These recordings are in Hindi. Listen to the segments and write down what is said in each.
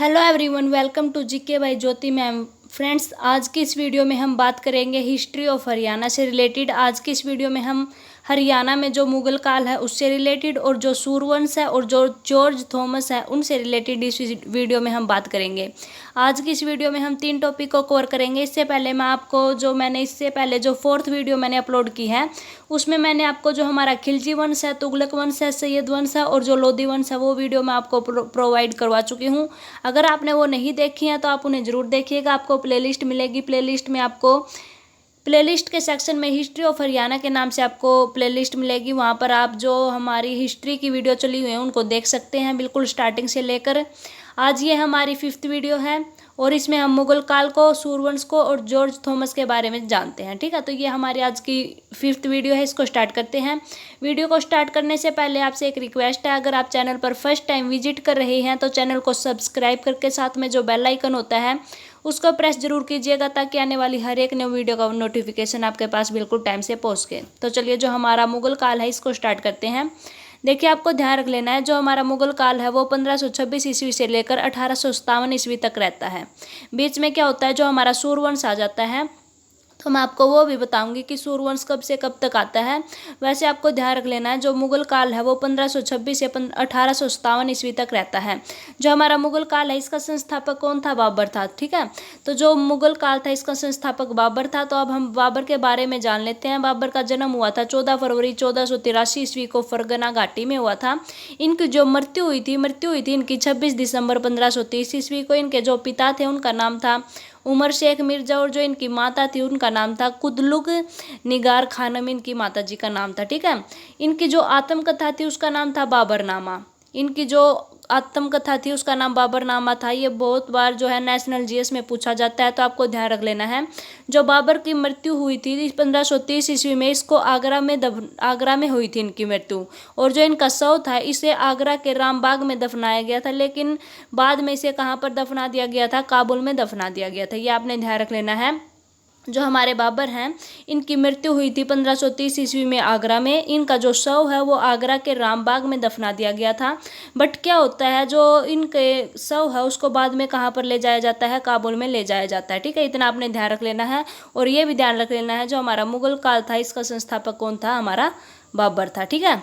Hello everyone, welcome to GK by Jyoti ma'am. Friends, आज की इस वीडियो में हम बात करेंगे हिस्ट्री ऑफ हरियाणा से रिलेटेड। आज की इस वीडियो में हम हरियाणा में जो मुगल काल है उससे रिलेटेड और जो सूरवंश है और जो जॉर्ज थॉमस है उनसे रिलेटेड इस वीडियो में हम बात करेंगे। आज की इस वीडियो में हम 3 टॉपिक को कवर करेंगे। इससे पहले मैं आपको इससे पहले जो 4th वीडियो मैंने अपलोड की है उसमें मैंने आपको जो हमारा खिलजी वंश है, तुगलक वंश है, सैयद वंश है और जो लोधी वंश है वो वीडियो मैं आपको प्रोवाइड करवा चुकी हूँ। अगर आपने वो नहीं देखी है तो आप उन्हें ज़रूर देखिएगा। आपको प्लेलिस्ट मिलेगी। प्लेलिस्ट में आपको प्लेलिस्ट के सेक्शन में हिस्ट्री ऑफ हरियाणा के नाम से आपको प्लेलिस्ट मिलेगी। वहाँ पर आप जो हमारी हिस्ट्री की वीडियो चली हुई है उनको देख सकते हैं, बिल्कुल स्टार्टिंग से लेकर। आज ये हमारी 5th वीडियो है और इसमें हम मुगल काल को, सूरवंश को और जॉर्ज थॉमस के बारे में जानते हैं। ठीक है, तो ये हमारी आज की 5th वीडियो है। इसको स्टार्ट करते हैं। वीडियो को स्टार्ट करने से पहले आपसे एक रिक्वेस्ट है, अगर आप चैनल पर फर्स्ट टाइम विजिट कर रहे हैं तो चैनल को सब्सक्राइब करके साथ में जो बेल आइकन होता है उसको प्रेस जरूर कीजिएगा ताकि आने वाली हर एक न्यू वीडियो का नोटिफिकेशन आपके पास बिल्कुल टाइम से पहुँच के। तो चलिए, जो हमारा मुगल काल है इसको स्टार्ट करते हैं। देखिए, आपको ध्यान रख लेना है, जो हमारा मुगल काल है वो 1526 ईस्वी से लेकर 1857 ईस्वी तक रहता है। बीच में क्या होता है, जो हमारा सूरवंश आ जाता है, तो मैं आपको वो भी बताऊंगी कि सूरवंश कब से कब तक आता है। वैसे आपको ध्यान रख लेना है, जो मुगल काल है वो 1526 से 1857 ईस्वी तक रहता है। जो हमारा मुगल काल है इसका संस्थापक कौन था? बाबर था। ठीक है, तो जो मुगल काल था इसका संस्थापक बाबर था। तो अब हम बाबर के बारे में जान लेते हैं। बाबर का जन्म हुआ था 14 फरवरी 1483 ईस्वी को फरगना घाटी में हुआ था। इनकी जो मृत्यु हुई थी इनकी 26 दिसंबर 1530 ईस्वी को। इनके जो पिता थे उनका नाम था उमर शेख मिर्जा और जो इनकी माता थी उनका नाम था कुदलुग निगार खानम, इनकी माता जी का नाम था। ठीक है, इनकी जो आत्मकथा थी उसका नाम था बाबरनामा। इनकी जो आत्मकथा थी उसका नाम बाबरनामा था। ये बहुत बार जो है नेशनल जीएस में पूछा जाता है, तो आपको ध्यान रख लेना है। जो बाबर की मृत्यु हुई थी 1530 ईस्वी में, इसको आगरा में हुई थी इनकी मृत्यु। और जो इनका शव था इसे आगरा के रामबाग में दफनाया गया था, लेकिन बाद में इसे कहाँ पर दफना दिया गया था? काबुल में दफना दिया गया था। ये आपने ध्यान रख लेना है। जो हमारे बाबर हैं इनकी मृत्यु हुई थी 1530 ईस्वी में आगरा में। इनका जो शव है वो आगरा के रामबाग में दफना दिया गया था। बट क्या होता है, जो इनके शव है उसको बाद में कहाँ पर ले जाया जाता है? काबुल में ले जाया जाता है। ठीक है, इतना आपने ध्यान रख लेना है। और ये भी ध्यान रख लेना है, जो हमारा मुगल काल था इसका संस्थापक कौन था? हमारा बाबर था। ठीक है,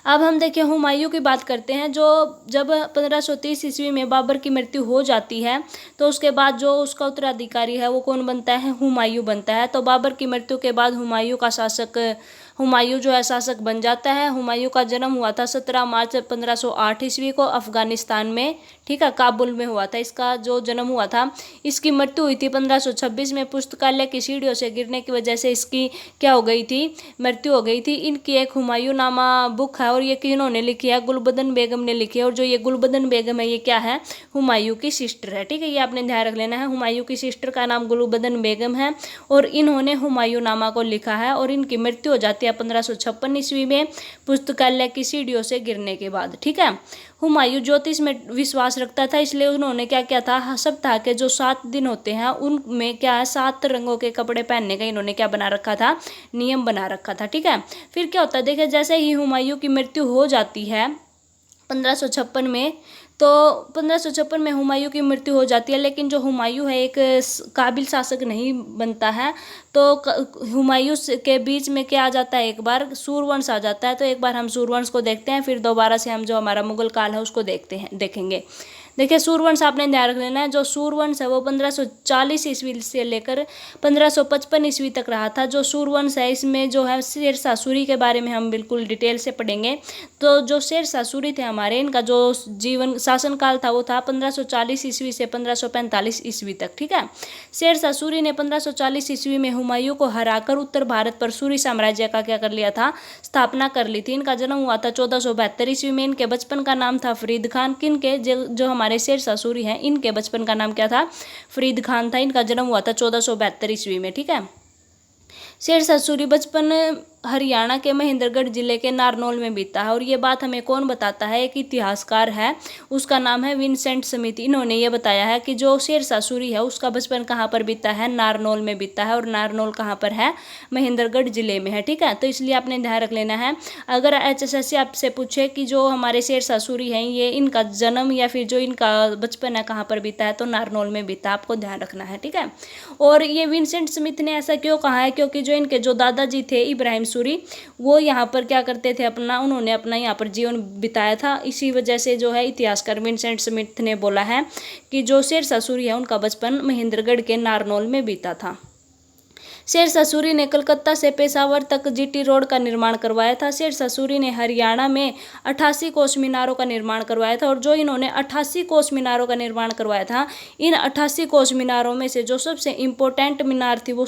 अब हम देखिए हुमायूं की बात करते हैं। जो जब 1530 ईस्वी में बाबर की मृत्यु हो जाती है तो उसके बाद जो उसका उत्तराधिकारी है वो कौन बनता है? हुमायूं बनता है। तो बाबर की मृत्यु के बाद हुमायूं जो है शासक बन जाता है। हुमायूं का जन्म हुआ था 17 मार्च 1508 ईस्वी को अफगानिस्तान में। ठीक है, काबुल में हुआ था इसका जो जन्म हुआ था। इसकी मृत्यु हुई थी 1526 में। पुस्तकालय की सीढ़ियों से गिरने की वजह से इसकी क्या हो गई थी? मृत्यु हो गई थी। इनकी एक हुमायूं नामा बुक है और ये किन्होंने लिखी है? गुलबदन बेगम ने लिखी है। और जो ये गुलबदन बेगम है ये क्या है? हुमायूं की सिस्टर है। ठीक है, ये आपने ध्यान रख लेना है। हुमायूं की सिस्टर का नाम गुलबदन बेगम है और इन्होंने हुमायूं नामा को लिखा है। और इनकी मृत्यु हो जाती है 1556 ईस्वी में पुस्तकालय की सीढ़ियों से गिरने के बाद। ठीक है, हुमायूं ज्योतिष में विश्वास रखता था, इसलिए उन्होंने क्या किया था? सप्ताह के जो 7 दिन होते हैं उनमें क्या है? 7 रंगों के कपड़े पहनने का इन्होंने क्या बना रखा था? नियम बना रखा था। ठीक है, फिर क्या होता है, देखिए जैसे ही हुमायूं की मृत्यु हो जाती है 1556 में, तो 1556 में हुमायूं की मृत्यु हो जाती है। लेकिन जो हुमायूं है एक काबिल शासक नहीं बनता है। तो हुमायूं के बीच में क्या आ जाता है? एक बार सूरवंश आ जाता है। तो एक बार हम सूरवंश को देखते हैं, फिर दोबारा से हम जो हमारा मुगल काल है उसको देखेंगे। देखिए, सूरवंश आपने ध्यान रख लेना है। जो सूरवंश है वो 1540 ईस्वी से लेकर 1555 ईस्वी तक रहा था। जो सूरवंश है इसमें जो है शेरशाह सूरी के बारे में हम बिल्कुल डिटेल से पढ़ेंगे। तो जो शेरशाह सूरी थे हमारे, इनका जो जीवन शासनकाल था वो था 1540 ईस्वी से 1545 ईस्वी तक। ठीक है, शेरशाह सूरी ने 1540 ईस्वी में हुमायूं को हराकर उत्तर भारत पर सूरी साम्राज्य का क्या कर लिया था? स्थापना कर ली थी। इनका जन्म हुआ था 1472 ईस्वी में। इनके बचपन का नाम था फरीद खान। किनके? जो हमारे शेरशाह सूरी हैं इनके बचपन का नाम क्या था? फरीद खान था। इनका जन्म हुआ था 1472 ईस्वी में। ठीक है, शेरशाह सूरी बचपन हरियाणा के महेंद्रगढ़ जिले के नारनौल में बीता है। और ये बात हमें कौन बताता है? एक इतिहासकार है, उसका नाम है विंसेंट स्मिथ। इन्होंने ये बताया है कि जो शेरशाह सूरी है उसका बचपन कहाँ पर बीता है? नारनौल में बीता है। और नारनौल कहाँ पर है? महेंद्रगढ़ जिले में है। ठीक है, तो इसलिए आपने ध्यान रख लेना है। अगर HSSC आपसे पूछे कि जो हमारे शेरशाह सूरी हैं ये इनका जन्म या फिर जो इनका बचपन है कहाँ पर बीता है, तो नारनौल में बीता, आपको ध्यान रखना है। ठीक है, और ये विंसेंट स्मिथ ने ऐसा क्यों कहा है? क्योंकि जो इनके जो दादाजी थे इब्राहिम सूरी, वो यहाँ पर क्या करते थे, उन्होंने अपना यहाँ पर जीवन बिताया था। इसी वजह से जो है इतिहासकार विंसेंट स्मिथ ने बोला है कि जो शेरशाह सूरी है उनका बचपन महेंद्रगढ़ के नारनौल में बीता था। शेरशाह सूरी ने कलकत्ता से पेशावर तक GT रोड का निर्माण करवाया था। शेरशाह सूरी ने हरियाणा में 88 कोस मीनारों का निर्माण करवाया था। और जो इन्होंने 88 कोस मीनारों का निर्माण करवाया था, इन 88 कोस मीनारों में से जो सबसे इम्पोर्टेंट मीनार थी वो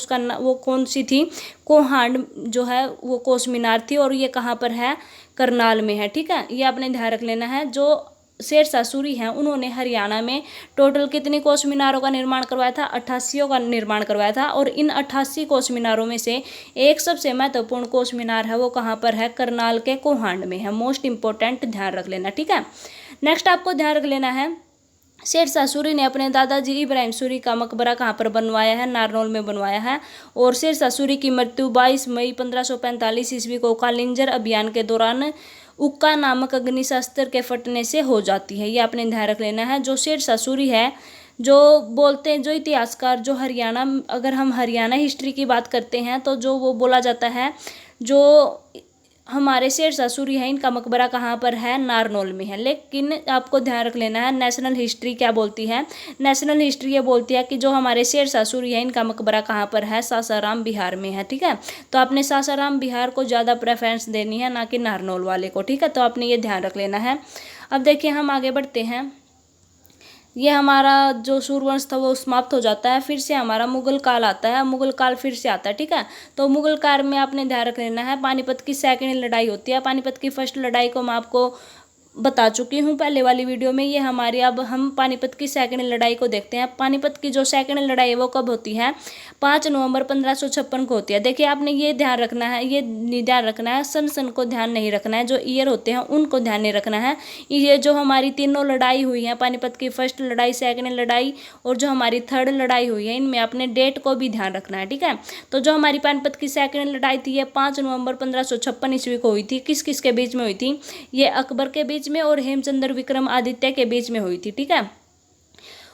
कौन सी थी? कोहांड जो है वो कोस मीनार थी। और ये कहाँ पर है? करनाल में है। ठीक है, ये आपने ध्यान रख लेना है। जो शेरशाह सूरी हैं उन्होंने हरियाणा में टोटल कितनी कोस मीनारों का निर्माण करवाया था? 88 का निर्माण करवाया था। और इन 88 कोस मीनारों में से एक सबसे महत्वपूर्ण कोस मीनार है, वो कहाँ पर है? करनाल के कोहांड में है। मोस्ट इंपॉर्टेंट, ध्यान रख लेना। ठीक है, नेक्स्ट आपको ध्यान रख लेना है, शेरशाह सूरी ने अपने दादाजी इब्राहिम सूरी का मकबरा कहाँ पर बनवाया है? नारनौल में बनवाया है। और शेरशाह सूरी की मृत्यु 22 मई 1545 ईस्वी को कालिंजर अभियान के दौरान उक्का नामक अग्निशस्त्र के फटने से हो जाती है। ये आपने ध्यान रख लेना है। जो शेरशाह सूरी है, जो बोलते हैं, जो इतिहासकार, जो हरियाणा, अगर हम हरियाणा हिस्ट्री की बात करते हैं तो जो वो बोला जाता है, जो हमारे शेरशाह सूरी है इनका मकबरा कहाँ पर है? नारनौल में है। लेकिन आपको ध्यान रख लेना है, नेशनल हिस्ट्री क्या बोलती है? नेशनल हिस्ट्री ये बोलती है कि जो हमारे शेरशाह सूरी है इनका मकबरा कहाँ पर है? सासाराम बिहार में है। ठीक है, तो आपने सासाराम बिहार को ज़्यादा प्रेफरेंस देनी है, ना कि नारनौल वाले को। ठीक है, तो आपने ये ध्यान रख लेना है। अब देखिए हम आगे बढ़ते हैं। ये हमारा जो सूर्यवंश था वो समाप्त हो जाता है, फिर से हमारा मुगल काल आता है। मुगल काल फिर से आता है। ठीक है, तो मुगल काल में आपने ध्यान रख लेना है, पानीपत की सेकंड लड़ाई होती है। पानीपत की फर्स्ट लड़ाई को मैं आपको बता चुकी हूँ पहले वाली वीडियो में। ये हमारी, अब हम पानीपत की सेकंड लड़ाई को देखते हैं। पानीपत की जो सेकंड लड़ाई है वो कब होती है? 5 नवंबर 1556 को होती है। देखिए आपने ये ध्यान रखना है, ये ध्यान रखना है, सन को ध्यान नहीं रखना है, जो ईयर होते हैं उनको ध्यान नहीं रखना है। ये जो हमारी तीनों लड़ाई हुई है, पानीपत की फर्स्ट लड़ाई, सेकंड लड़ाई और जो हमारी थर्ड लड़ाई हुई है, इनमें अपने डेट को भी ध्यान रखना है। ठीक है, तो जो हमारी पानीपत की सेकंड लड़ाई थी ये 5 नवंबर 1556 ईस्वी को हुई थी। किस किस के बीच में हुई थी? ये अकबर के बीच में और हेमचंद्र विक्रम आदित्य के बीच में हुई थी। ठीक है,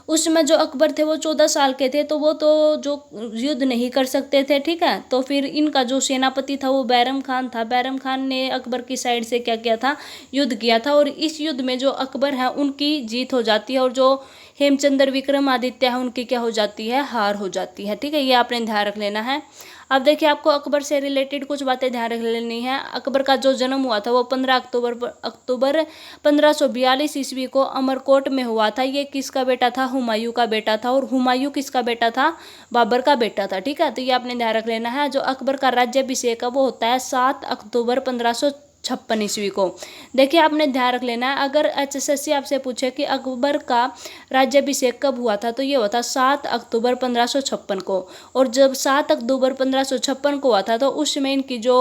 उसमें जो अकबर थे वो 14 साल के थे, तो वो तो जो युद्ध नहीं कर सकते थे। ठीक है, तो फिर इनका जो सेनापति था वो बैरम खान था। बैरम खान ने अकबर की साइड से क्या किया था? युद्ध किया था। और इस युद्ध में जो अकबर है उनकी जीत हो जाती है और जो हेमचंद्र विक्रम आदित्य है उनकी क्या हो जाती है? हार हो जाती है। ठीक है, ये आपने ध्यान रख लेना है। अब देखिए आपको अकबर से रिलेटेड कुछ बातें ध्यान रख लेनी है। अकबर का जो जन्म हुआ था वो 15 अक्टूबर 1542 ईस्वी को अमरकोट में हुआ था। ये किसका बेटा था? हुमायूं का बेटा था। और हुमायूं किसका बेटा था? बाबर का बेटा था। ठीक है, तो ये आपने ध्यान रख लेना है। जो अकबर का राज्याभिषेक है वो होता है 7 अक्टूबर 1556 ईस्वी को। देखिए आपने ध्यान रख लेना है, अगर HSSC आपसे पूछे कि अकबर का राज्याभिषेक कब हुआ था, तो ये हुआ था 7 अक्टूबर 1556 को। और जब 7 अक्टूबर 1556 को हुआ था तो उस समय इनकी जो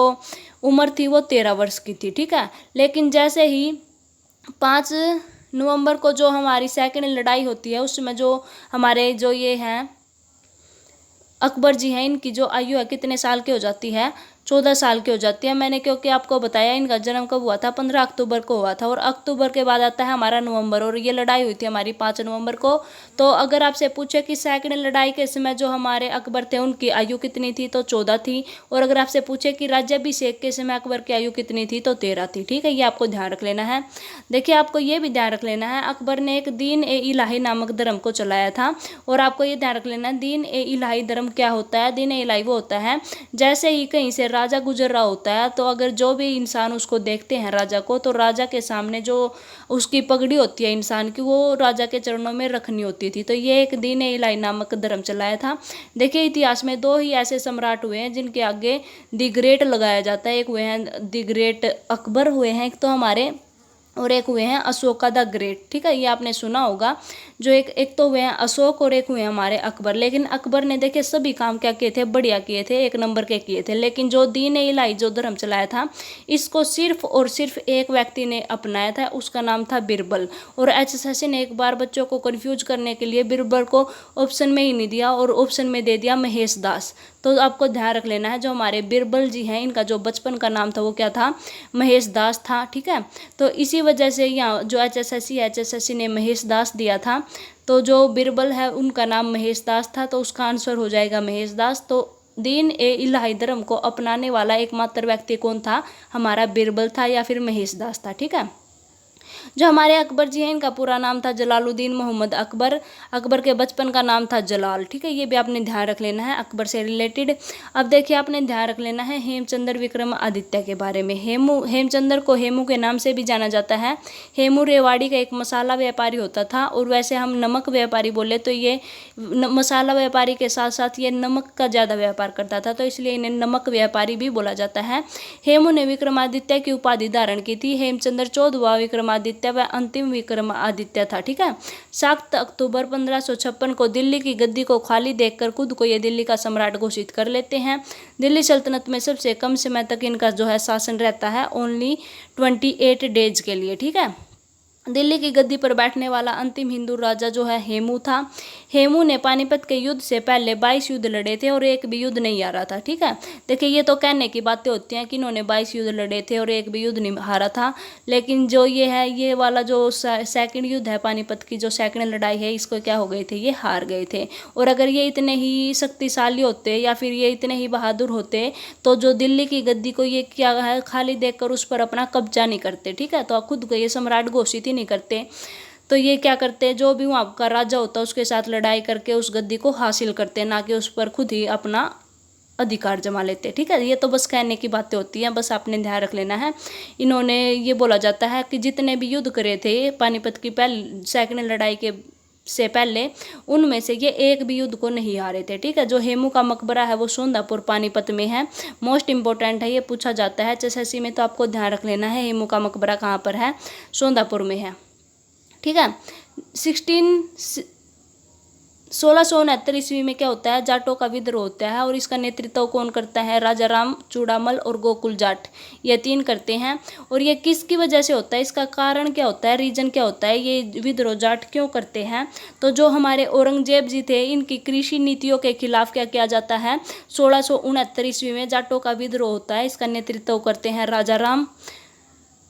उम्र थी वो 13 वर्ष की थी। ठीक है, लेकिन जैसे ही 5 नवंबर को जो हमारी सेकंड लड़ाई होती है उसमें जो हमारे जो ये हैं अकबर जी हैं, इनकी जो आयु है कितने साल की हो जाती है? 14 साल की हो जाती है। मैंने क्योंकि आपको बताया इनका जन्म कब हुआ था? 15 अक्टूबर को हुआ था। और अक्टूबर के बाद आता है हमारा नवंबर, और ये लड़ाई हुई थी हमारी 5 नवंबर को। तो अगर आपसे पूछे कि सेकंड लड़ाई के समय जो हमारे अकबर थे उनकी आयु कितनी थी, तो 14 थी। और अगर आपसे पूछे कि राज्याभिषेक के समय अकबर की आयु कितनी थी, तो 13 थी। ठीक है, ये आपको ध्यान रख लेना है। देखिए आपको ये भी ध्यान रख लेना है, अकबर ने एक दीन ए इलाही नामक धर्म को चलाया था। और आपको ये ध्यान रख लेना है, दीन ए इलाही धर्म क्या होता है? दीन ए इलाही वो होता है जैसे ही कहीं से राजा गुजर रहा होता है, तो अगर जो भी इंसान उसको देखते हैं राजा को, तो राजा के सामने जो उसकी पगड़ी होती है इंसान की, वो राजा के चरणों में रखनी होती थी। तो ये एक दीन ए इलाही नामक धर्म चलाया था। देखिए इतिहास में 2 ही ऐसे सम्राट हुए हैं जिनके आगे दी ग्रेट लगाया जाता है। एक हुए हैं दी ग्रेट अकबर हुए हैं, एक तो हमारे और एक हुए हैं अशोका द ग्रेट। ठीक है, ये आपने सुना होगा। जो एक तो हुए हैं अशोक और एक हुए हमारे अकबर। लेकिन अकबर ने देखे सभी काम क्या किए थे, बढ़िया किए थे, एक नंबर के किए थे। लेकिन जो दीन इलाही जो धर्म चलाया था, इसको सिर्फ और सिर्फ एक व्यक्ति ने अपनाया था, उसका नाम था बिरबल। और एचएसएससी ने एक बार बच्चों को कंफ्यूज करने के लिए बिरबल को ऑप्शन में ही नहीं दिया और ऑप्शन में दे दिया महेश दास। तो आपको ध्यान रख लेना है, जो हमारे बिरबल जी हैं इनका जो बचपन का नाम था वो क्या था, महेश दास था। ठीक है, तो इसी वजह से यहाँ जो एचएसएससी ने महेश दास दिया था, तो जो बिरबल है उनका नाम महेश दास था, तो उसका आंसर हो जाएगा महेश दास। तो दीन ए इलाही धर्म को अपनाने वाला एकमात्र व्यक्ति कौन था, हमारा बिरबल था या फिर महेश दास था। ठीक है, जो हमारे अकबर जी हैं इनका पूरा नाम था जलालुद्दीन मोहम्मद अकबर। अकबर के बचपन का नाम था जलाल। ठीक है, ये भी आपने ध्यान रख लेना है अकबर से रिलेटेड। अब देखिए आपने ध्यान रख लेना है हेमचंद्र विक्रमादित्य के बारे में। हेमचंद्र को हेमू के नाम से भी जाना जाता है। हेमू रेवाड़ी का एक मसाला व्यापारी होता था, और वैसे हम नमक व्यापारी बोले तो ये मसाला व्यापारी के साथ साथ ये नमक का ज़्यादा व्यापार करता था, तो इसलिए इन्हें नमक व्यापारी भी बोला जाता है। हेमू ने विक्रमादित्य की उपाधि धारण की थी। हेमचंद्र 14वां विक्रमादित्य व अंतिम विक्रमादित्य था। ठीक है, 7 अक्टूबर 1556 को दिल्ली की गद्दी को खाली देखकर खुद को ये दिल्ली का सम्राट घोषित कर लेते हैं। दिल्ली सल्तनत में सबसे कम समय तक इनका जो है शासन रहता है, ओनली 28 डेज के लिए। ठीक है, दिल्ली की गद्दी पर बैठने वाला अंतिम हिंदू राजा जो है हेमू था। हेमू ने पानीपत के युद्ध से पहले 22 युद्ध लड़े थे और एक भी युद्ध नहीं हारा था। ठीक है, देखिए ये तो कहने की बातें होती हैं कि इन्होंने 22 युद्ध लड़े थे और एक भी युद्ध नहीं हारा था, लेकिन जो ये है ये वाला जो सेकंड युद्ध है पानीपत की जो सेकंड लड़ाई है, इसको क्या हो गए थे, ये हार गए थे। और अगर ये इतने ही शक्तिशाली होते या फिर ये इतने ही बहादुर होते, तो जो दिल्ली की गद्दी को ये क्या है खाली देखकर उस पर अपना कब्जा नहीं करते। ठीक है, तो खुद को ये सम्राट घोषित नहीं करते, तो ये क्या करते, जो भी वहाँ का राजा होता है उसके साथ लड़ाई करके उस गद्दी को हासिल करते, ना कि उस पर खुद ही अपना अधिकार जमा लेते। ठीक है, ये तो बस कहने की बातें होती हैं, बस आपने ध्यान रख लेना है। इन्होंने ये बोला जाता है कि जितने भी युद्ध करे थे पानीपत की सेकंड लड़ाई के से पहले, उनमें से ये एक भी युद्ध को नहीं हारे थे। ठीक है, जो हेमू का मकबरा है वो सोंदापुर पानीपत में है। मोस्ट इंपॉर्टेंट है, ये पूछा जाता है एचएसएससी में, तो आपको ध्यान रख लेना है हेमू का मकबरा कहाँ पर है, सोंदापुर में है। ठीक है, 1669 ईस्वी में क्या होता है, जाटों का विद्रोह होता है, और इसका नेतृत्व कौन करता है, राजा राम चूड़ामल और गोकुल जाट, ये 3 करते हैं। और ये किसकी वजह से होता है, इसका कारण क्या होता है, रीजन क्या होता है, ये विद्रोह जाट क्यों करते हैं। तो जो हमारे औरंगजेब जी थे, इनकी कृषि नीतियों के खिलाफ क्या किया जाता है, 1669 ईस्वी में जाटों का विद्रोह होता है। इसका नेतृत्व करते हैं राजा राम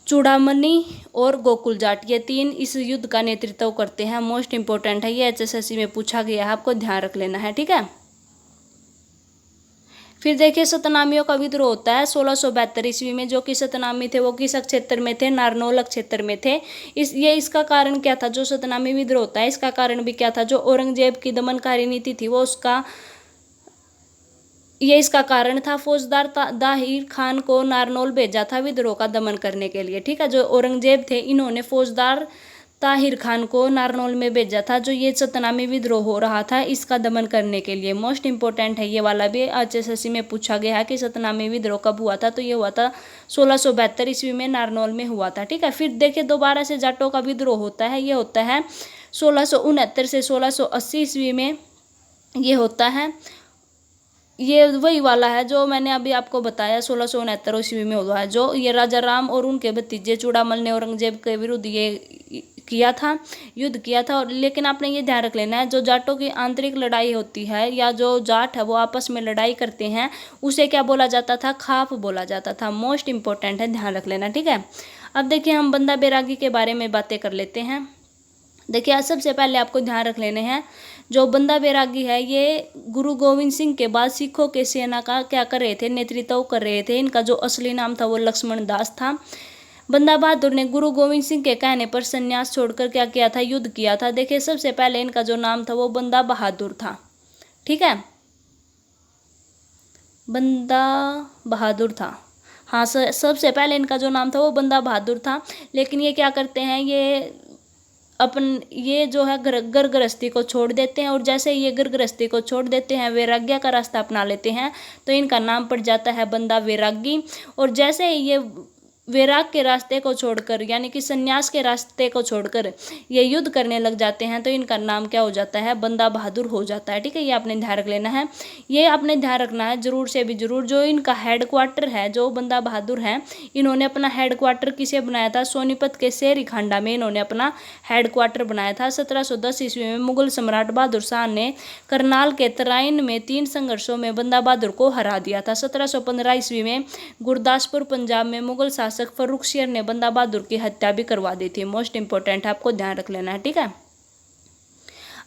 चूड़ामणि और गोकुल जाट, ये 3 इस युद्ध का नेतृत्व करते हैं। मोस्ट इंपॉर्टेंट है, ये एचएसएससी में पूछा गया है, आपको ध्यान रख लेना है। ठीक है, फिर देखिए सतनामियों का विद्रोह होता है 1672 ईस्वी में। जो कि सतनामी थे वो किस क्षेत्र में थे, नारनौल क्षेत्र में थे। इसका कारण क्या था, जो सतनामी विद्रोह होता है इसका कारण भी क्या था, जो औरंगजेब की दमनकारी नीति थी वो इसका कारण था। फौजदार दाहिर खान को नारनौल भेजा था विद्रोह का दमन करने के लिए। ठीक है, जो औरंगजेब थे इन्होंने फौजदार ताहिर खान को नारनौल में भेजा था, जो ये सतनामी विद्रोह हो रहा था इसका दमन करने के लिए। मोस्ट इंपॉर्टेंट है, ये वाला भी एचएसएससी में पूछा गया है कि सतनामी विद्रोह कब हुआ था, तो ये हुआ था 1672 ईस्वी में, नारनौल में हुआ था। ठीक है, फिर देखिए दोबारा से जाटों का विद्रोह होता है, ये होता है 1669 से 1680 ईस्वी में ये होता है। ये वही वाला है जो मैंने अभी आपको बताया 1669 ईस्वी में हुआ है, जो ये राजा राम और उनके भतीजे चूड़ामल ने औरंगजेब के विरुद्ध ये किया था, युद्ध किया था। और लेकिन आपने ये ध्यान रख लेना है, जो जाटों की आंतरिक लड़ाई होती है या जो जाट है वो आपस में लड़ाई करते हैं, उसे क्या बोला जाता था, खाप बोला जाता था। मोस्ट इंपॉर्टेंट है, ध्यान रख लेना। ठीक है, अब देखिए हम बंदा बैरागी के बारे में बातें कर लेते हैं। देखिए सबसे पहले आपको ध्यान रख लेने हैं, जो बंदा बैरागी है ये गुरु गोविंद सिंह के बाद सिखों के सेना का क्या कर रहे थे, नेतृत्व कर रहे थे। इनका जो असली नाम था वो लक्ष्मण दास था। बंदा बहादुर ने गुरु गोविंद सिंह के कहने पर संन्यास छोड़कर क्या किया था, युद्ध किया था। देखिए सबसे पहले इनका जो नाम था वो बंदा बहादुर था। ठीक है, बंदा बहादुर था, हाँ सबसे पहले इनका जो नाम था वो बंदा बहादुर था। लेकिन ये क्या करते हैं, ये जो है घर गृहस्थी को छोड़ देते हैं, और जैसे ये घर गृहस्थी को छोड़ देते हैं वैराग्य का रास्ता अपना लेते हैं, तो इनका नाम पड़ जाता है बंदा वैरागी। और जैसे ही ये वैराग के रास्ते को छोड़कर यानी कि संन्यास के रास्ते को छोड़कर ये युद्ध करने लग जाते हैं तो इनका नाम क्या हो जाता है, बंदा बहादुर हो जाता है। ठीक है, ये आपने ध्यान रख लेना है, ये आपने ध्यान रखना है जरूर से भी जरूर। जो इनका हेड क्वार्टर है, जो बंदा बहादुर है, इन्होंने अपना हेड क्वार्टर किसे बनाया था, सोनीपत के शेरी खांडा में इन्होंने अपना हेड क्वार्टर बनाया था। 1710 ईस्वी में मुगल सम्राट बहादुर शाह ने करनाल के तराइन में 3 संघर्षों में बंदा बहादुर को हरा दिया था। 1715 ईस्वी में गुरदासपुर पंजाब में मुगल शासक फर्रुख शेर ने बंदा बहादुर की हत्या भी करवा दी थी। मोस्ट इंपोर्टेंट है, आपको ध्यान रख लेना है। ठीक है,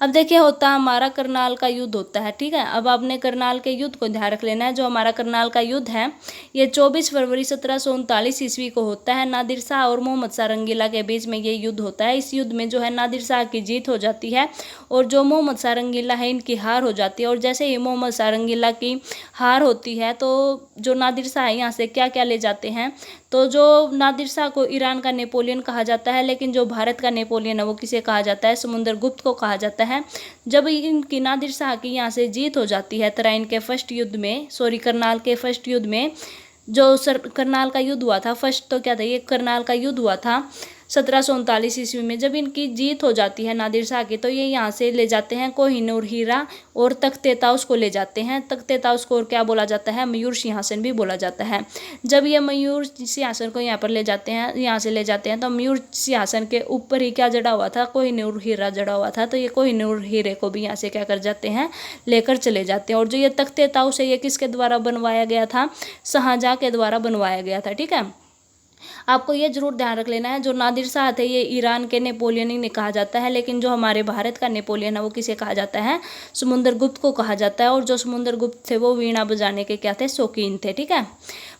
अब देखिए होता हमारा करनाल का युद्ध होता है। ठीक है, अब आपने करनाल के युद्ध को ध्यान रख लेना है। जो हमारा करनाल का युद्ध है ये 24 फरवरी 1739 ईस्वी को होता है। नादिर शाह और मोहम्मद शाह रंगीला के बीच में ये युद्ध होता है। इस युद्ध में जो है नादिर शाह की जीत हो जाती है और जो मोहम्मद शाह रंगीला है इनकी हार हो जाती है। और जैसे ही मोहम्मद शाह रंगीला की हार होती है तो जो नादिर शाह है यहाँ से क्या क्या ले जाते हैं, तो जो नादिर शाह को ईरान का नेपोलियन कहा जाता है, लेकिन जो भारत का नेपोलियन है वो किसे कहा जाता है, समुद्र गुप्त को कहा जाता है। जब इनकी नादिर शाह की यहाँ से जीत हो जाती है तराइन के फर्स्ट युद्ध में, करनाल के फर्स्ट युद्ध में, जो करनाल का युद्ध हुआ था, फर्स्ट तो क्या था, ये करनाल का युद्ध हुआ था 1739 ईस्वी में। जब इनकी जीत हो जाती है नादिर शाह की तो ये यहाँ से ले जाते हैं कोहिनूर हीरा और तख्ते ताउस को ले जाते हैं। तख्ते ताउस को और क्या बोला जाता है, मयूर सिंहासन भी बोला जाता है। जब ये मयूर सिंहासन को यहाँ पर ले जाते हैं, यहाँ से ले जाते हैं, तो मयूर सिंहासन के ऊपर ही क्या जड़ा हुआ था, कोहिनूर हीरा जड़ा हुआ था। तो ये कोहिनूर हीरे को भी यहाँ से क्या कर जाते हैं, लेकर चले जाते हैं। और जो ये तख्ते ताउस है ये किसके द्वारा बनवाया गया था, शाहजहाँ के द्वारा बनवाया गया था। ठीक है, आपको ये जरूर ध्यान रख लेना है। जो नादिर शाह थे ये ईरान के नेपोलियन ही कहा जाता है, लेकिन जो हमारे भारत का नेपोलियन है वो किसे कहा जाता है, समुद्र गुप्त को कहा जाता है। और जो समुद्र गुप्त थे वो वीणा बजाने के क्या थे, शौकीन थे। ठीक है,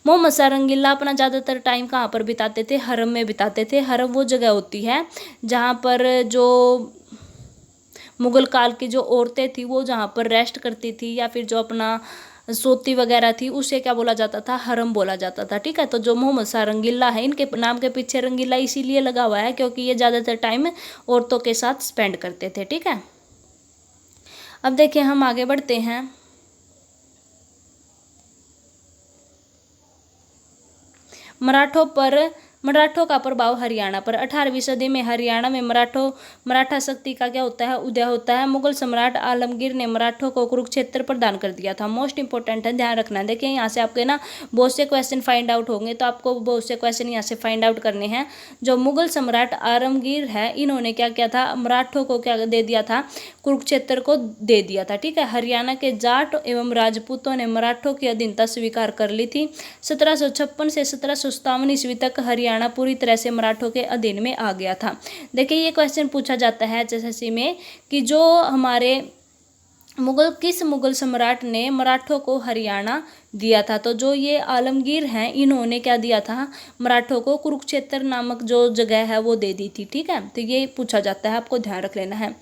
मोहम्मद शाह रंगीला अपना ज़्यादातर टाइम कहाँ पर बिताते थे, हरम में बिताते थे। हरम वो जगह होती है जहाँ पर जो मुगल काल की जो औरतें थी वो जहाँ पर रेस्ट करती थी या फिर जो अपना सोती वगैरह थी उसे क्या बोला जाता था, हरम बोला जाता था। ठीक है, तो जो मोहम्मद शाह रंगीला है इनके नाम के पीछे रंगीला इसीलिए लगा हुआ है क्योंकि ये ज़्यादातर टाइम औरतों के साथ स्पेंड करते थे। ठीक है, अब देखिए हम आगे बढ़ते हैं। मराठों का प्रभाव हरियाणा पर। 18वीं सदी में हरियाणा में मराठा शक्ति का क्या होता है, उदय होता है। मुगल सम्राट आलमगीर ने मराठों को कुरुक्षेत्र प्रदान कर दिया था। मोस्ट इंपोर्टेंट है, ध्यान रखना है। देखिए यहाँ से आपके ना बहुत से क्वेश्चन फाइंड आउट होंगे, तो आपको बहुत से क्वेश्चन यहाँ से फाइंड आउट करने हैं। जो मुगल सम्राट आलमगीर है इन्होंने क्या किया था, मराठों को क्या दे दिया था, कुरुक्षेत्र को दे दिया था। ठीक है, हरियाणा के जाट एवं राजपूतों ने मराठों की अधीनता स्वीकार कर ली थी। 1756 से 1757 ईस्वी तक हरियाणा पूरी तरह से मराठों के अधीन में आ गया था। देखिए ये क्वेश्चन पूछा जाता है एचएसएससी में कि जो हमारे किस मुगल सम्राट ने मराठों को हरियाणा दिया था, तो जो ये आलमगीर हैं इन्होंने क्या दिया था, मराठों को कुरुक्षेत्र नामक जो जगह है वो दे दी थी। ठीक है, तो ये पूछा जाता है, आपको ध्यान रख लेना है।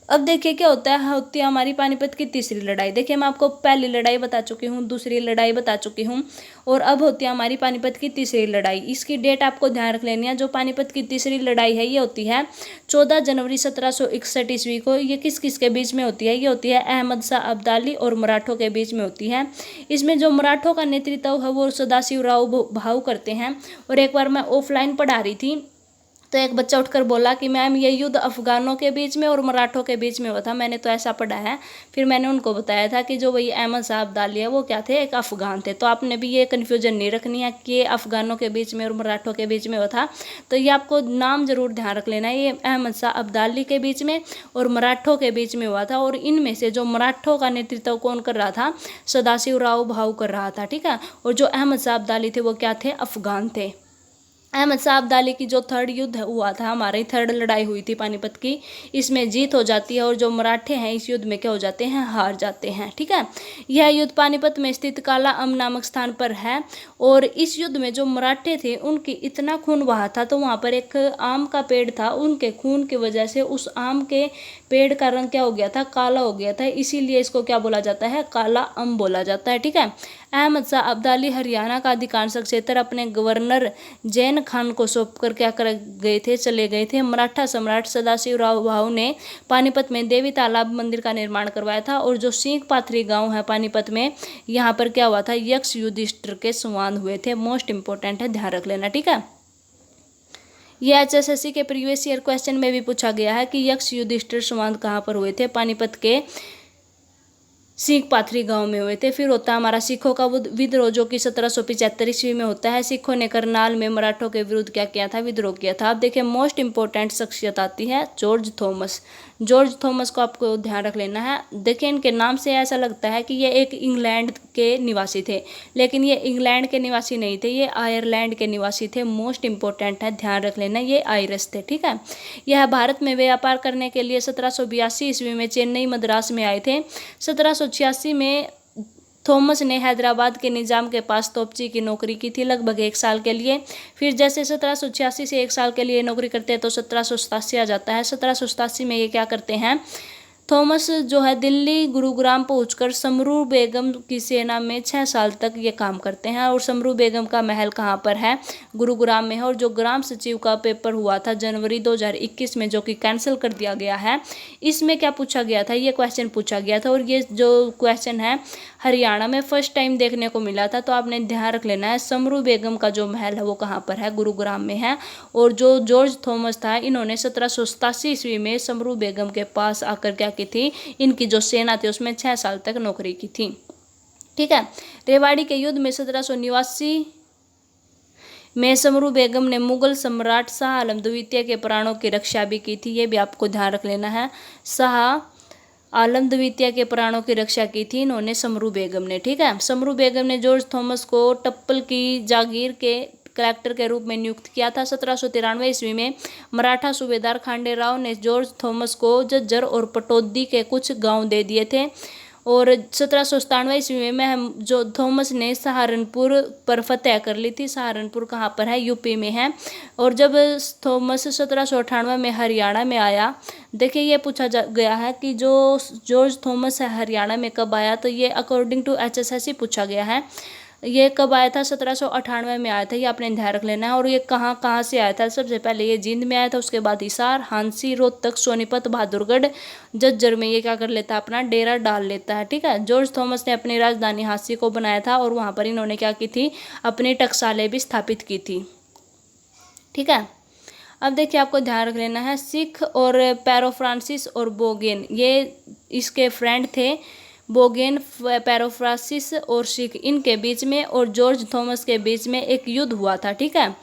अब देखिए क्या होता है, होती है हमारी पानीपत की तीसरी लड़ाई। देखिए मैं आपको पहली लड़ाई बता चुकी हूँ, दूसरी लड़ाई बता चुकी हूँ और अब होती है हमारी पानीपत की तीसरी लड़ाई। इसकी डेट आपको ध्यान रख लेनी है। जो पानीपत की तीसरी लड़ाई है ये होती है 14 जनवरी 1761 ईस्वी को। ये किस किस के बीच में होती है, ये होती है अहमद शाह अब्दाली और मराठों के बीच में होती है। इसमें जो मराठों का नेतृत्व है वो सदाशिवराव भाऊ करते हैं। और एक बार मैं ऑफलाइन पढ़ा रही थी तो एक बच्चा उठकर बोला कि मैम ये युद्ध अफगानों के बीच में और मराठों के बीच में हुआ था। मैंने तो ऐसा पढ़ा है। फिर मैंने उनको बताया था कि जो वही अहमद शाह अब्दाली है वो क्या थे, एक अफगान थे। तो आपने भी ये कन्फ्यूजन नहीं रखनी है कि ये अफगानों के बीच में और मराठों के बीच में हुआ था। तो ये आपको नाम जरूर ध्यान रख लेना है, ये अहमद शाह अब्दाली के बीच में और मराठों के बीच में हुआ था। और इनमें से जो मराठों का नेतृत्व कौन कर रहा था, सदाशिवराव भाऊ कर रहा था। ठीक है, और जो अहमद शाह अब्दाली थे वो क्या थे, अफगान थे। अहमद शाह अब्दाली की जो थर्ड युद्ध हुआ था, हमारी थर्ड लड़ाई हुई थी पानीपत की, इसमें जीत हो जाती है और जो मराठे हैं इस युद्ध में क्या हो जाते हैं, हार जाते हैं। ठीक है, यह युद्ध पानीपत में स्थित काला अम नामक स्थान पर है। और इस युद्ध में जो मराठे थे उनकी इतना खून बहा था, तो वहाँ पर एक आम का पेड़ था, उनके खून की वजह से उस आम के पेड़ का रंग क्या हो गया था, काला हो गया था। इसीलिए इसको क्या बोला जाता है, काला अम बोला जाता है। ठीक है, अहमद शाह अब्दाली हरियाणा का अधिकांश क्षेत्र अपने गवर्नर जैन खान को सौंपकर क्या कर गए थे, चले गए थे। मराठा सम्राट सदाशिवराव भाऊ ने पानीपत में देवी तालाब मंदिर का निर्माण करवाया था। और जो सिंह पाथरी गांव है पानीपत में, यहाँ पर क्या हुआ था, यक्ष युधिष्ठिर के संवाद हुए थे। मोस्ट इंपोर्टेंट है, ध्यान रख लेना, ठीक है। यह HSSC के प्रीवियस ईयर क्वेश्चन में भी पूछा गया है कि यक्ष युधिष्ठिर संवाद कहाँ पर हुए थे, पानीपत के सिंह पाथरी गांव में हुए थे। फिर होता है हमारा सिखों का विद्रोह, जो कि 1775 ईस्वी में होता है। सिखों ने करनाल में मराठों के विरुद्ध क्या किया था, विद्रोह किया था। अब देखिए मोस्ट इंपोर्टेंट शख्सियत आती है जॉर्ज थॉमस। जॉर्ज थॉमस को आपको ध्यान रख लेना है। देखिए इनके नाम से ऐसा लगता है कि ये एक इंग्लैंड के निवासी थे, लेकिन ये इंग्लैंड के निवासी नहीं थे, ये आयरलैंड के निवासी थे। मोस्ट इंपोर्टेंट है, ध्यान रख लेना, ये आयरिश थे, ठीक है। यह भारत में व्यापार करने के लिए 1782 ईस्वी में चेन्नई मद्रास में आए थे। 1786 में थॉमस ने हैदराबाद के निजाम के पास तोपची की नौकरी की थी लगभग 1 साल के लिए। फिर जैसे 1786 से 1 साल के लिए नौकरी करते हैं तो 1787 आ जाता है। 1787 में ये क्या करते हैं, थॉमस जो है दिल्ली गुरुग्राम पहुंचकर समरू बेगम की सेना में 6 साल तक ये काम करते हैं। और समरू बेगम का महल कहाँ पर है, गुरुग्राम में है। और जो ग्राम सचिव का पेपर हुआ था जनवरी 2021 में, जो कि कैंसिल कर दिया गया है, इसमें क्या पूछा गया था, ये क्वेश्चन पूछा गया था। और ये जो क्वेश्चन है हरियाणा में फर्स्ट टाइम देखने को मिला था। तो आपने ध्यान रख लेना है, समरू बेगम का जो महल है वो कहाँ पर है, गुरुग्राम में है। और जो जॉर्ज थॉमस था, इन्होंने 1787 ईस्वी में समरू बेगम के पास आकर क्या की थी, इनकी जो सेना थी उसमें 6 साल तक नौकरी की थी, ठीक है। रेवाड़ी के युद्ध में 1789 में समरू बेगम ने मुगल सम्राट शाह आलम द्वितीय के प्राणों की रक्षा भी की थी। ये भी आपको ध्यान रख लेना है, शाह आलम द्वितीय के प्राणों की रक्षा की थी इन्होंने, समरू बेगम ने, ठीक है। समरू बेगम ने जॉर्ज थॉमस को टप्पल की जागीर के कलेक्टर के रूप में नियुक्त किया था। 1793 ईस्वी में मराठा सूबेदार खांडे राव ने जॉर्ज थॉमस को झज्जर और पटौदी के कुछ गांव दे दिए थे। और 1797 ईस्वी में जो थॉमस ने सहारनपुर पर फतेह कर ली थी। सहारनपुर कहाँ पर है, यूपी में है। और जब थॉमस 1798 में हरियाणा में आया, देखिए ये पूछा गया है कि जो जॉर्ज थॉमस है हरियाणा में कब आया, तो ये अकॉर्डिंग टू HSSC पूछा गया है। ये कब आया था, 1798 में आया था, ये आपने ध्यान रख लेना है। और ये कहाँ से आया था, सबसे पहले ये जींद में आया था, उसके बाद हिसार, हांसी, रोहतक, सोनीपत, बहादुरगढ़, झज्जर में ये क्या कर लेता है, अपना डेरा डाल लेता है, ठीक है। जॉर्ज थॉमस ने अपनी राजधानी हांसी को बनाया था और वहाँ पर इन्होंने क्या की थी, अपनी टकसालें भी स्थापित की थी, ठीक है। अब देखिए आपको ध्यान रख लेना है, सिख और पैरोफ्रांसिस और बोगेन, ये इसके फ्रेंड थे। बोगेन, पैरोफ्रांसिस और सिख, इनके बीच में और जॉर्ज थॉमस के बीच में एक युद्ध हुआ था, ठीक है।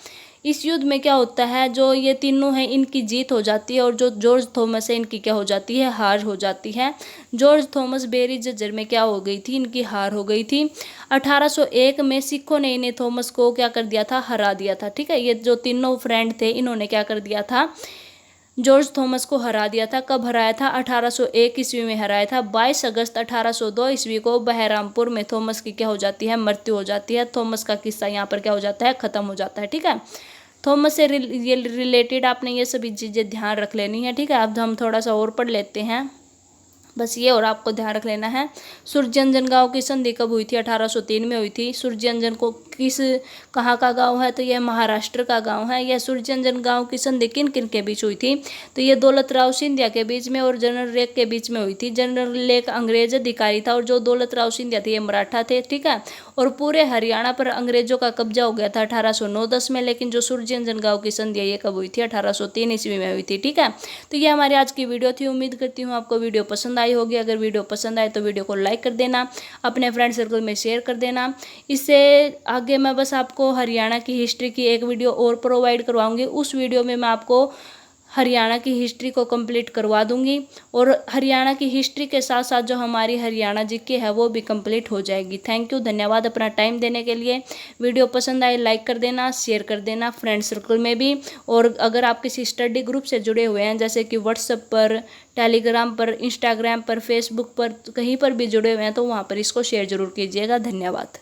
इस युद्ध में क्या होता है, जो ये तीनों हैं इनकी जीत हो जाती है और जो जॉर्ज थॉमस है इनकी क्या हो जाती है, हार हो जाती है। जॉर्ज थॉमस बेरी झज्जर में क्या हो गई थी, इनकी हार हो गई थी। 1801 में सिखों ने इन्हें थॉमस को क्या कर दिया था, हरा दिया था, ठीक है। ये जो तीनों फ्रेंड थे इन्होंने क्या कर दिया था, जॉर्ज थॉमस को हरा दिया था। कब हराया था, 1801 ईस्वी में हराया था। 22 अगस्त 1802 ईस्वी को बहरामपुर में थॉमस की क्या हो जाती है, मृत्यु हो जाती है। थॉमस का किस्सा यहाँ पर क्या हो जाता है, खत्म हो जाता है, ठीक है। थॉमस से रिलेटेड आपने ये सभी चीज़ें ध्यान रख लेनी है, ठीक है। अब हम थोड़ा सा और पढ़ लेते हैं, बस ये और आपको ध्यान रख लेना है। सूरजंजन गांव की संधि कब हुई थी, 1803 में हुई थी। सूरजंजन को किस कहाँ का गांव है, तो यह महाराष्ट्र का गांव है। यह सूरजंजन गांव की संधि किन किन के बीच हुई थी, तो ये दौलत राव सिंधिया के बीच में और जनरल लेक के बीच में हुई थी। जनरल लेक अंग्रेज अधिकारी था और जो दौलत राव सिंधिया थे ये मराठा थे, ठीक है। और पूरे हरियाणा पर अंग्रेजों का कब्जा हो गया था 1809-10 में। लेकिन जो सूरजंजन गांव की संधि ये कब हुई थी, 1803 ईस्वी में हुई थी, ठीक है। तो ये हमारी आज की वीडियो थी। उम्मीद करती हूँ आपको वीडियो पसंद आई होगी। अगर वीडियो पसंद आए तो वीडियो को लाइक कर देना, अपने फ्रेंड सर्कल में शेयर कर देना। इससे आगे मैं बस आपको हरियाणा की हिस्ट्री की एक वीडियो और प्रोवाइड करवाऊंगी। उस वीडियो में मैं आपको हरियाणा की हिस्ट्री को कंप्लीट करवा दूंगी और हरियाणा की हिस्ट्री के साथ साथ जो हमारी हरियाणा जीके है वो भी कंप्लीट हो जाएगी। थैंक यू, धन्यवाद अपना टाइम देने के लिए। वीडियो पसंद आए लाइक कर देना, शेयर कर देना फ्रेंड सर्कल में भी। और अगर आप किसी स्टडी ग्रुप से जुड़े हुए हैं, जैसे कि व्हाट्सएप पर, टेलीग्राम पर, इंस्टाग्राम पर, फेसबुक पर, कहीं पर भी जुड़े हुए हैं, तो वहाँ पर इसको शेयर जरूर कीजिएगा। धन्यवाद।